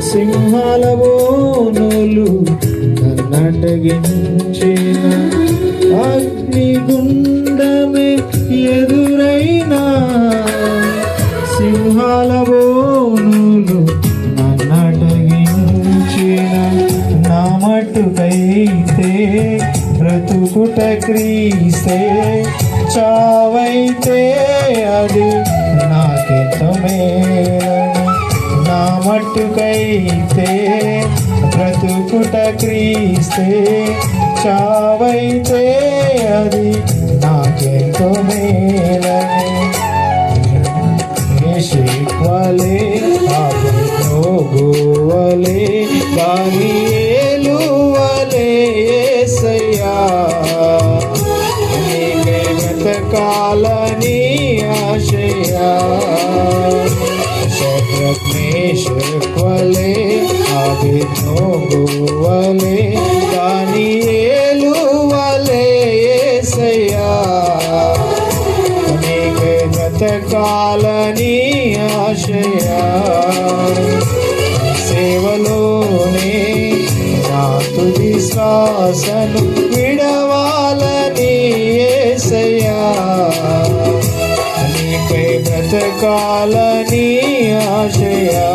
సింహాల బోనులు నన్నటగించిన అగ్నిగుండమే ఎదురైనా సింహాల బోనులు నన్నటగించిన నా మట్టుకైతే బ్రతుకుట క్రీస్తే చావైతే అది నాకెంతో మేలను నా మట్టుకైతే బ్రతుకుట క్రీస్తే చావైతే అది నాకెంతో మేలని శిక్వలే ఆగువలే దానియేలువలే యేసయ్యా నీకే బ్రతకాలని ఆశయా శద్రక్ మేషక్ వలే అబేద్నెగోవలే దానియేలువలే యేసయ్యా నీకే బ్రతకాలని ఆశయా సేవలోనే నా తుది శ్వాసను విడవాలని యేసయ్యా నీపై బ్రతకాలని ఆశయా